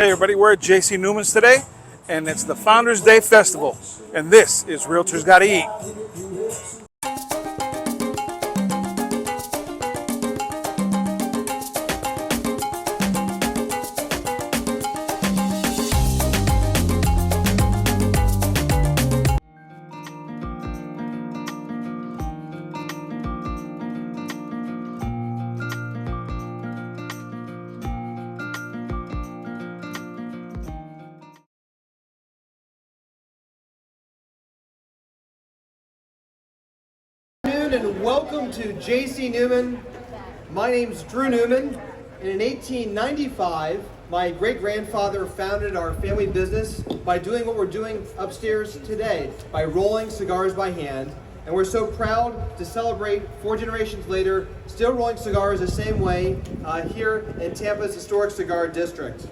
Hey everybody, we're at JC Newman's today, and it's the Founders Day Festival, and this is Realtors Gotta Eat. And welcome to JC Newman. My name's Drew Newman, and in 1895, my great-grandfather founded our family business by doing what we're doing upstairs today, by rolling cigars by hand. And we're so proud to celebrate 4 generations later, still rolling cigars the same way here in Tampa's historic cigar district.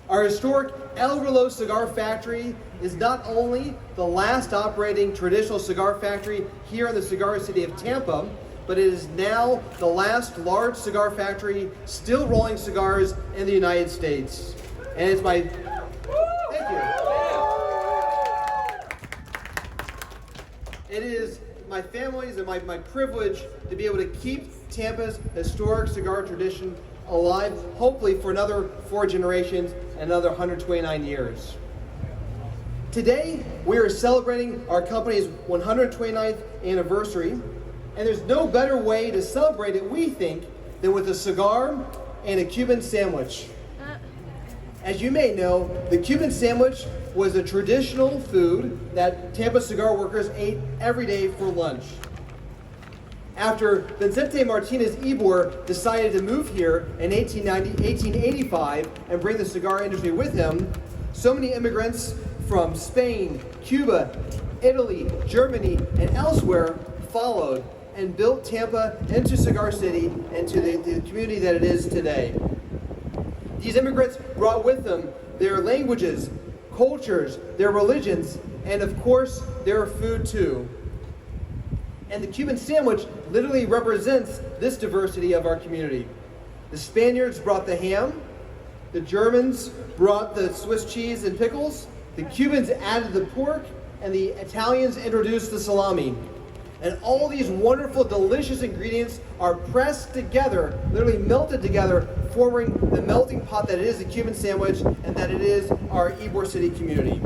Our historic El Reloj Cigar Factory is not only the last operating traditional cigar factory here in the cigar city of Tampa, but it is now the last large cigar factory still rolling cigars in the United States. And it's my, thank you. It is my family's and my privilege to be able to keep Tampa's historic cigar tradition alive, hopefully for another 4 generations and another 129 years. Today, we are celebrating our company's 129th anniversary, and there's no better way to celebrate it, we think, than with a cigar and a Cuban sandwich. As you may know, the Cuban sandwich was a traditional food that Tampa cigar workers ate every day for lunch. After Vicente Martinez Ybor decided to move here in 1885 and bring the cigar industry with him, so many immigrants from Spain, Cuba, Italy, Germany, and elsewhere followed and built Tampa into Cigar City and to the community that it is today. These immigrants brought with them their languages, cultures, their religions, and of course, their food too. And the Cuban sandwich literally represents this diversity of our community. The Spaniards brought the ham, the Germans brought the Swiss cheese and pickles, the Cubans added the pork, and the Italians introduced the salami. And all these wonderful, delicious ingredients are pressed together, literally melted together, forming the melting pot that it is the Cuban sandwich and that it is our Ybor City community.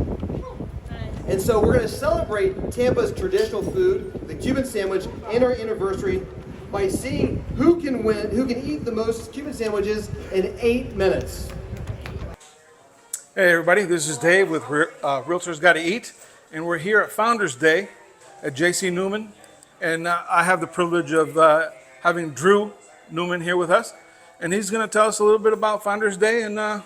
And so we're going to celebrate Tampa's traditional food, the Cuban sandwich, and our anniversary by seeing who can eat the most Cuban sandwiches in 8 minutes. Hey everybody, this is Dave with Realtors Gotta Eat, and we're here at Founders Day at JC Newman, and I have the privilege of having Drew Newman here with us, and he's going to tell us a little bit about Founders Day and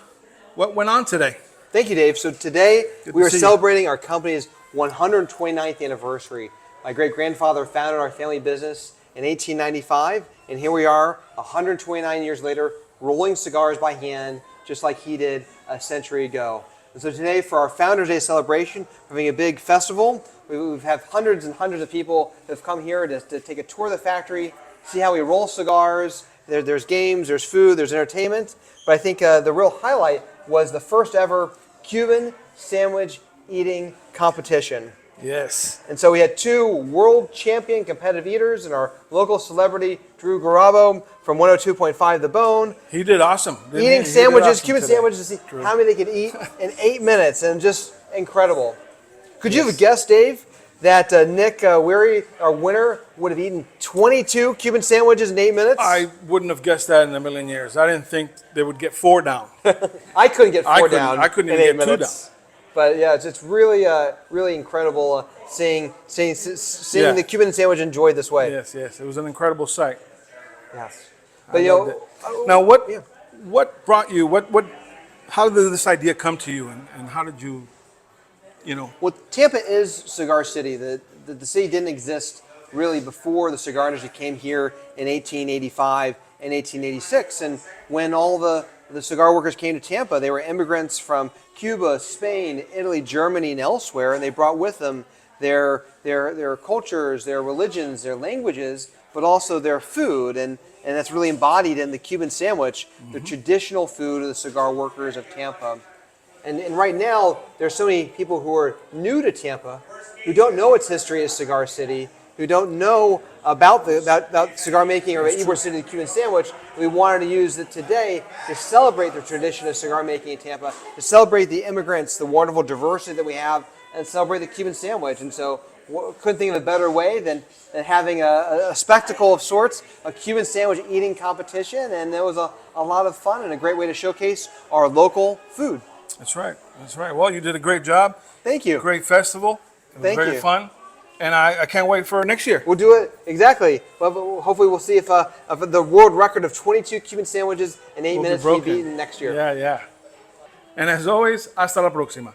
what went on today. Thank you, Dave. So today we are celebrating our company's 129th anniversary. My great-grandfather founded our family business in 1895, and here we are 129 years later rolling cigars by hand just like he did a century ago. And so today for our Founders Day celebration, we're having a big festival. We have hundreds and hundreds of people that have come here to take a tour of the factory, see how we roll cigars. There's games, there's food, there's entertainment. But I think the real highlight was the first ever Cuban sandwich eating competition. Yes. And so we had 2 world champion competitive eaters and our local celebrity, Drew Garabo from 102.5 The Bone. He did awesome. Eating sandwiches, Cuban sandwiches, to see how many they could eat in 8 minutes, and just incredible. Could you have guessed, Dave, that Nick Weary, our winner, would have eaten 22 Cuban sandwiches in 8 minutes? I wouldn't have guessed that in a million years. I didn't think they would get 4 down. I couldn't get 4 down. I couldn't in even 8 get minutes. 2 down. But yeah, it's really, really incredible seeing the Cuban sandwich enjoyed this way. Yes, yes, it was an incredible sight. Yes. But now, what brought you? How did this idea come to you, and how did you? Well, Tampa is Cigar City. The city didn't exist really before the cigar industry came here in 1885 and 1886. And when all the cigar workers came to Tampa, they were immigrants from Cuba, Spain, Italy, Germany, and elsewhere, and they brought with them their cultures, their religions, their languages, but also their food, and that's really embodied in the Cuban sandwich, the traditional food of the cigar workers of Tampa. And right now, there's so many people who are new to Tampa, who don't know its history as Cigar City, who don't know about cigar making or about Ybor City, the Cuban sandwich. We wanted to use it today to celebrate the tradition of cigar making in Tampa, to celebrate the immigrants, the wonderful diversity that we have, and celebrate the Cuban sandwich. And so couldn't think of a better way than having a spectacle of sorts, a Cuban sandwich eating competition, and it was a lot of fun and a great way to showcase our local food. That's right. That's right. Well, you did a great job. Thank you. Great festival. It was Thank very you. fun. And I can't wait for next year. We'll do it, exactly. Well, hopefully we'll see if the world record of 22 Cuban sandwiches in 8 minutes will be beaten next year. Yeah, yeah. And as always, hasta la próxima.